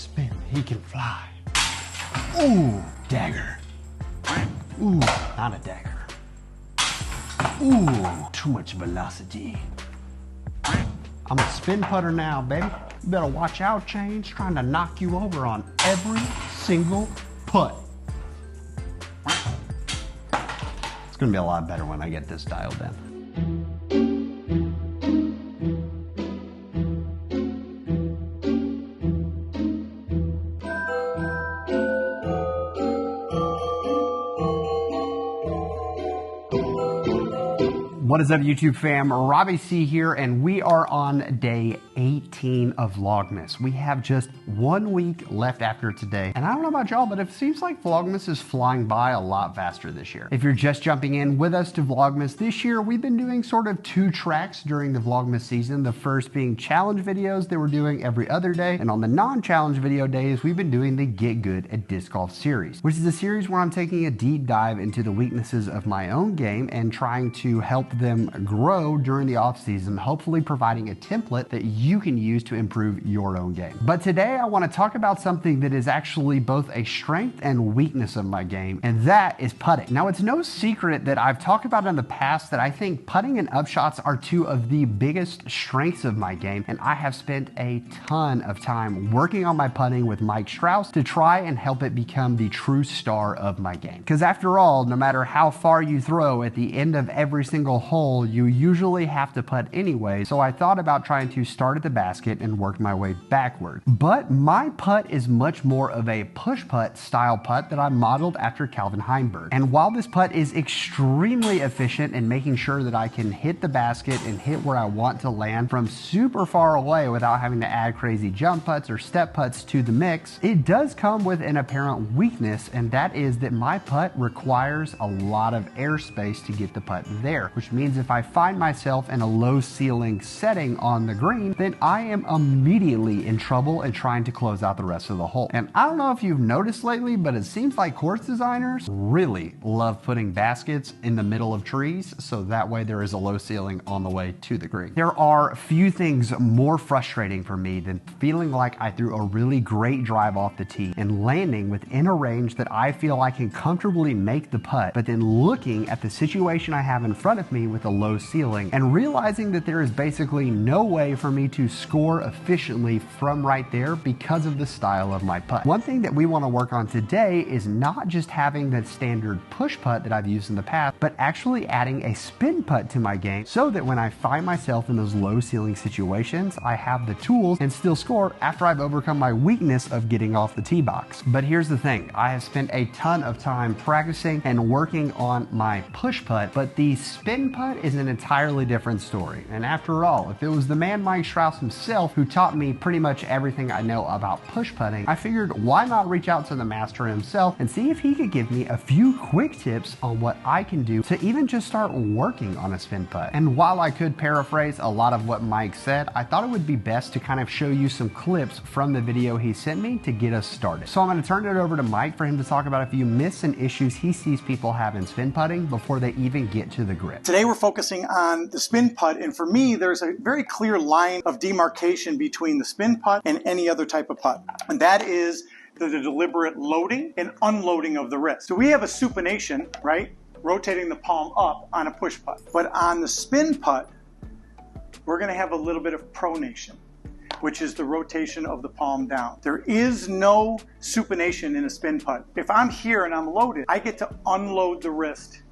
spin, he can fly. Ooh, dagger. Ooh, not a dagger. Ooh, too much velocity. I'm a spin putter now, baby. You better watch out, Chains, trying to knock you over on every single putt. It's gonna be a lot better when I get this dialed in. What is up, YouTube fam? Robbie C here, and we are on day 18 of Vlogmas. We have just 1 week left after today, and I don't know about y'all, but it seems like Vlogmas is flying by a lot faster this year. If you're just jumping in with us to Vlogmas this year, we've been doing sort of 2 tracks during the Vlogmas season. The first being challenge videos that we're doing every other day, and on the non-challenge video days, we've been doing the Get Good at Disc Golf series, which is a series where I'm taking a deep dive into the weaknesses of my own game and trying to help them grow during the off season, hopefully providing a template that you can use to improve your own game. But today I want to talk about something that is actually both a strength and weakness of my game, and that is putting. Now, it's no secret that I've talked about in the past that I think putting and upshots are 2 of the biggest strengths of my game, and I have spent a ton of time working on my putting with Mike Strauss to try and help it become the true star of my game. Because after all, no matter how far you throw, at the end of every single hole, you usually have to putt anyway, so I thought about trying to start at the basket and work my way backward. But my putt is much more of a push putt style putt that I modeled after Calvin Heimberg. And while this putt is extremely efficient in making sure that I can hit the basket and hit where I want to land from super far away without having to add crazy jump putts or step putts to the mix, it does come with an apparent weakness, and that is that my putt requires a lot of airspace to get the putt there, which means if I find myself in a low ceiling setting on the green, then I am immediately in trouble and trying to close out the rest of the hole. And I don't know if you've noticed lately, but it seems like course designers really love putting baskets in the middle of trees, so that way there is a low ceiling on the way to the green. There are few things more frustrating for me than feeling like I threw a really great drive off the tee and landing within a range that I feel I can comfortably make the putt, but then looking at the situation I have in front of me with a low ceiling and realizing that there is basically no way for me to score efficiently from right there because of the style of my putt. One thing that we want to work on today is not just having the standard push putt that I've used in the past, but actually adding a spin putt to my game so that when I find myself in those low ceiling situations, I have the tools and still score after I've overcome my weakness of getting off the tee box. But here's the thing, I have spent a ton of time practicing and working on my push putt, but the spin putt is an entirely different story. And after all, if it was the man Mike Strauss himself who taught me pretty much everything I know about push putting, I figured why not reach out to the master himself and see if he could give me a few quick tips on what I can do to even just start working on a spin putt. And while I could paraphrase a lot of what Mike said, I thought it would be best to kind of show you some clips from the video he sent me to get us started. So I'm going to turn it over to Mike for him to talk about a few myths and issues he sees people have in spin putting before they even get to the grip. Today we're focusing on the spin putt, and for me there's a very clear line of demarcation between the spin putt and any other type of putt, and that is the deliberate loading and unloading of the wrist. So we have a supination, right, rotating the palm up on a push putt, but on the spin putt we're going to have a little bit of pronation, which is the rotation of the palm down. There is no supination in a spin putt. If I'm here and I'm loaded, I get to unload the wrist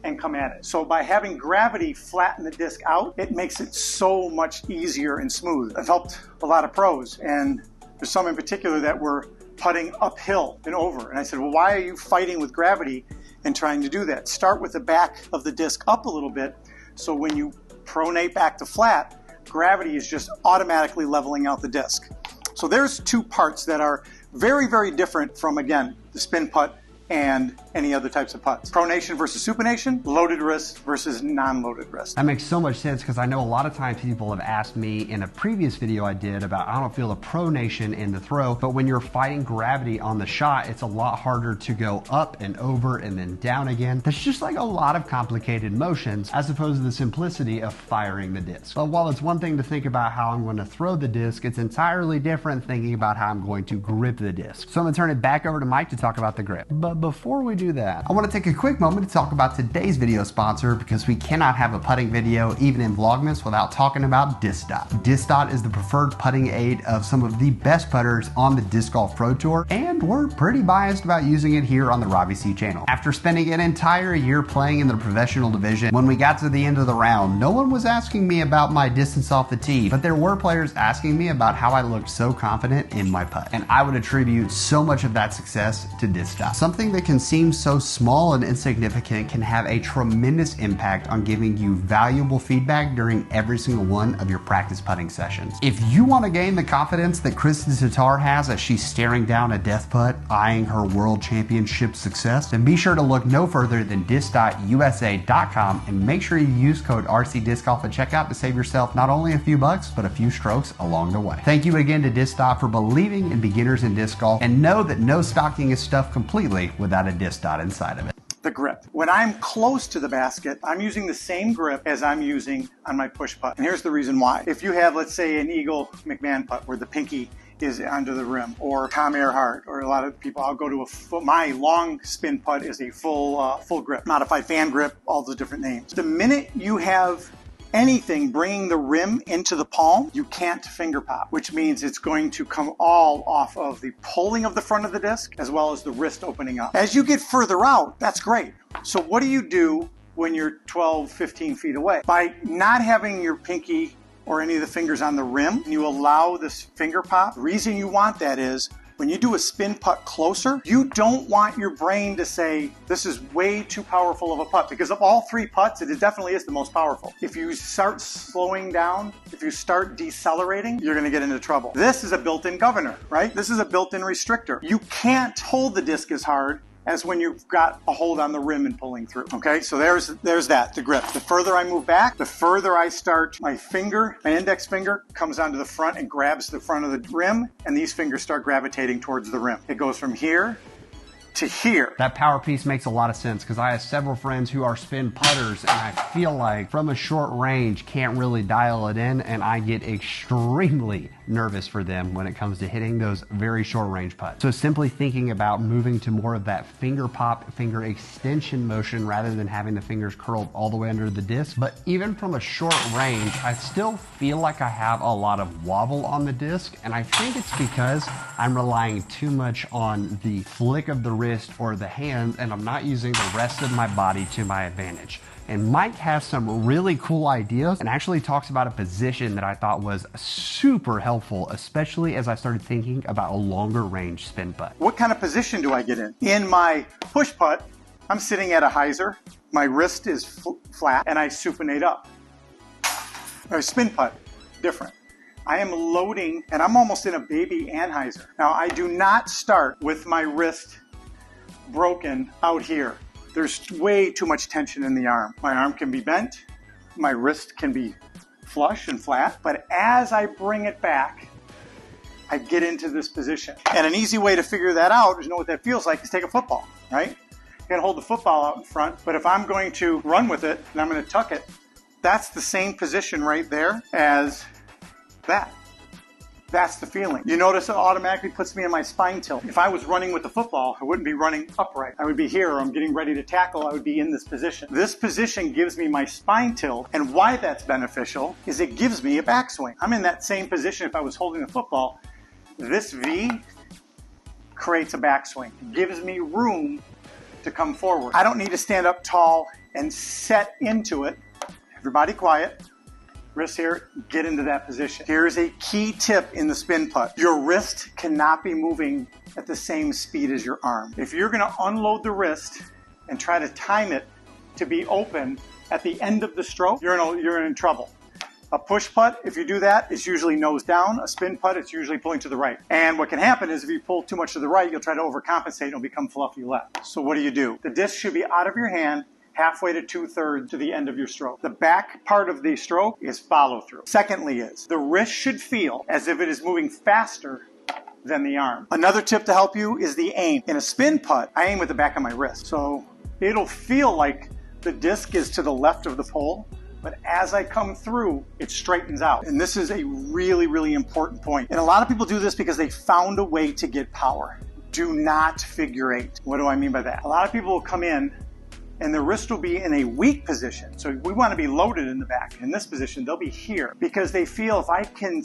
and come at it. So by having gravity flatten the disc out, it makes it so much easier and smooth. I've helped a lot of pros, and there's some in particular that were putting uphill and over. And I said, well, why are you fighting with gravity and trying to do that? Start with the back of the disc up a little bit, so when you pronate back to flat, gravity is just automatically leveling out the disc. So there's 2 parts that are very, very different from, again, the spin putt and any other types of putts. Pronation versus supination, loaded wrist versus non-loaded wrist. That makes so much sense because I know a lot of times people have asked me in a previous video I did about I don't feel the pronation in the throw, but when you're fighting gravity on the shot, it's a lot harder to go up and over and then down again. There's just like a lot of complicated motions as opposed to the simplicity of firing the disc. But while it's one thing to think about how I'm going to throw the disc, it's entirely different thinking about how I'm going to grip the disc. So I'm going to turn it back over to Mike to talk about the grip. But before we do that, I want to take a quick moment to talk about today's video sponsor because we cannot have a putting video even in Vlogmas without talking about DiscDot. DiscDot is the preferred putting aid of some of the best putters on the Disc Golf Pro Tour, and we're pretty biased about using it here on the Robbie C channel. After spending an entire year playing in the professional division, when we got to the end of the round, no one was asking me about my distance off the tee, but there were players asking me about how I looked so confident in my putt. And I would attribute so much of that success to DiscDot. Something that can seem so small and insignificant can have a tremendous impact on giving you valuable feedback during every single one of your practice putting sessions. If you want to gain the confidence that Kristen Tatar has as she's staring down a death putt, eyeing her world championship success, then be sure to look no further than disc.usa.com and make sure you use code RCDiscGolf at checkout to save yourself not only a few bucks, but a few strokes along the way. Thank you again to DiscDot for believing in beginners in disc golf, and know that no stocking is stuffed completely without a DiscDot inside of it. The grip. When I'm close to the basket, I'm using the same grip as I'm using on my push putt. And here's the reason why. If you have, let's say, an Eagle McMahon putt where the pinky is under the rim, or Tom Earhart, or a lot of people, I'll go to my long spin putt is a full grip, modified fan grip, all the different names. The minute you have anything bringing the rim into the palm, you can't finger pop, which means it's going to come all off of the pulling of the front of the disc as well as the wrist opening up. As you get further out, that's great. So what do you do when you're 12, 15 feet away? By not having your pinky or any of the fingers on the rim, and you allow this finger pop, the reason you want that is when you do a spin putt closer, you don't want your brain to say, this is way too powerful of a putt, because of all three putts, it definitely is the most powerful. If you start slowing down, if you start decelerating, you're gonna get into trouble. This is a built-in governor, right? This is a built-in restrictor. You can't hold the disc as hard as when you've got a hold on the rim and pulling through. Okay, so there's that, the grip. The further I move back, the further I start, my index finger comes onto the front and grabs the front of the rim, and these fingers start gravitating towards the rim. It goes from here to here. That power piece makes a lot of sense because I have several friends who are spin putters, and I feel like from a short range can't really dial it in, and I get extremely nervous for them when it comes to hitting those very short range putts. So simply thinking about moving to more of that finger pop, finger extension motion rather than having the fingers curled all the way under the disc. But even from a short range, I still feel like I have a lot of wobble on the disc, and I think it's because I'm relying too much on the flick of the wrist or the hand, and I'm not using the rest of my body to my advantage. And Mike has some really cool ideas and actually talks about a position that I thought was super helpful, especially as I started thinking about a longer range spin putt. What kind of position do I get in? In my push putt, I'm sitting at a hyzer, my wrist is flat, and I supinate up. Or spin putt, different. I am loading, and I'm almost in a baby anhyzer. Now, I do not start with my wrist broken out here. There's way too much tension in the arm. My arm can be bent, my wrist can be flush and flat, but as I bring it back, I get into this position. And an easy way to figure that out, is know what that feels like, is take a football, right? You can hold the football out in front, but if I'm going to run with it and I'm going to tuck it, that's the same position right there as that. That's the feeling. You notice it automatically puts me in my spine tilt. If I was running with the football, I wouldn't be running upright. I would be here, or I'm getting ready to tackle, I would be in this position. This position gives me my spine tilt, and why that's beneficial is it gives me a backswing. I'm in that same position if I was holding the football. This V creates a backswing. It gives me room to come forward. I don't need to stand up tall and set into it. Everybody quiet. Wrist here, get into that position. Here's a key tip in the spin putt. Your wrist cannot be moving at the same speed as your arm. If you're gonna unload the wrist and try to time it to be open at the end of the stroke, you're in trouble. A push putt, if you do that, it's usually nose down. A spin putt, it's usually pulling to the right. And what can happen is if you pull too much to the right, you'll try to overcompensate and it'll become fluffy left. So what do? The disc should be out of your hand halfway to 2/3 to the end of your stroke. The back part of the stroke is follow through. Secondly is the wrist should feel as if it is moving faster than the arm. Another tip to help you is the aim. In a spin putt, I aim with the back of my wrist. So it'll feel like the disc is to the left of the pole, but as I come through, it straightens out. And this is a really, really important point. And a lot of people do this because they found a way to get power. Do not figure eight. What do I mean by that? A lot of people will come in and the wrist will be in a weak position. So we want to be loaded in the back. In this position, they'll be here because they feel if I can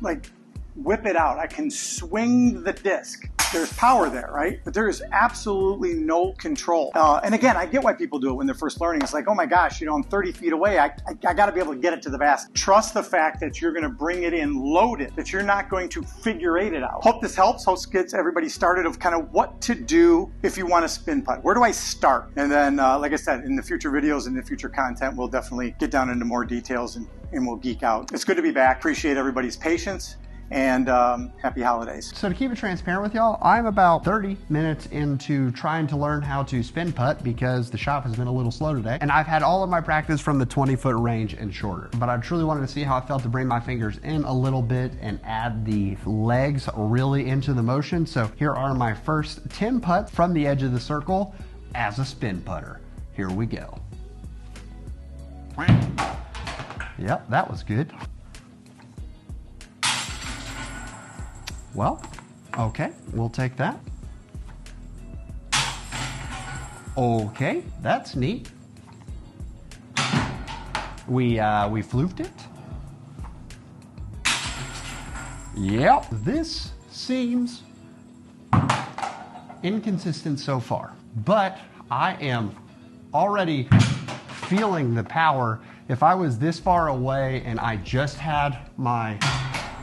like whip it out, I can swing the disc. There's power there, right? But there is absolutely no control. And again, I get why people do it when they're first learning. It's like, oh my gosh, I'm 30 feet away. I got to be able to get it to the basket. Trust the fact that you're going to bring it in loaded, that you're not going to figure eight it out. Hope this helps. Hope gets everybody started of kind of what to do if you want to spin putt. Where do I start? And then, like I said, in the future videos and the future content, we'll definitely get down into more details and we'll geek out. It's good to be back. Appreciate everybody's patience. And happy holidays. So to keep it transparent with y'all, I'm about 30 minutes into trying to learn how to spin putt because the shop has been a little slow today. And I've had all of my practice from the 20-foot range and shorter. But I truly wanted to see how I felt to bring my fingers in a little bit and add the legs really into the motion. So here are my first 10 putts from the edge of the circle as a spin putter. Here we go. Yep, that was good. Well, okay, we'll take that. Okay, that's neat. We floofed it. Yep, this seems inconsistent so far, but I am already feeling the power. If I was this far away and I just had my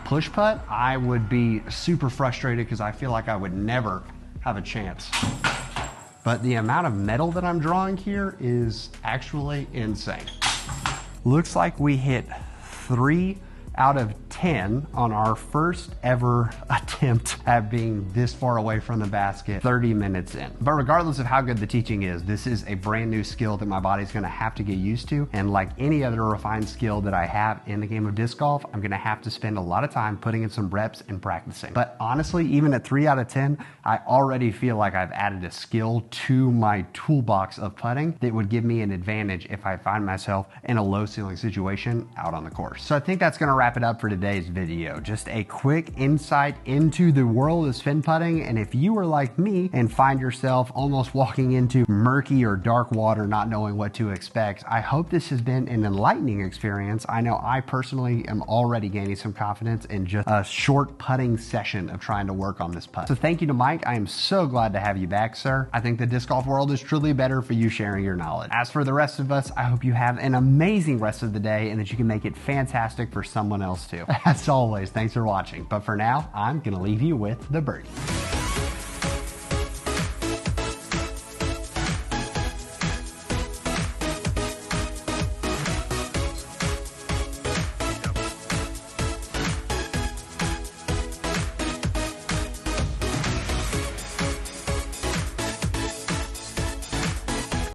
push putt, I would be super frustrated because I feel like I would never have a chance. But the amount of metal that I'm drawing here is actually insane. Looks like we hit 3 out of 10 on our first ever attempt at being this far away from the basket 30 minutes in. But regardless of how good the teaching is, this is a brand new skill that my body's gonna have to get used to. And like any other refined skill that I have in the game of disc golf, I'm gonna have to spend a lot of time putting in some reps and practicing. But honestly, even at 3 out of 10, I already feel like I've added a skill to my toolbox of putting that would give me an advantage if I find myself in a low ceiling situation out on the course. So I think that's gonna wrap it up for today's video. Just a quick insight into the world of spin putting. And if you were like me and find yourself almost walking into murky or dark water, not knowing what to expect, I hope this has been an enlightening experience. I know I personally am already gaining some confidence in just a short putting session of trying to work on this putt. So thank you to Mike. I am so glad to have you back, sir. I think the disc golf world is truly better for you sharing your knowledge. As for the rest of us, I hope you have an amazing rest of the day and that you can make it fantastic for someone else too. As always, thanks for watching. But for now, I'm gonna leave you with the birdie.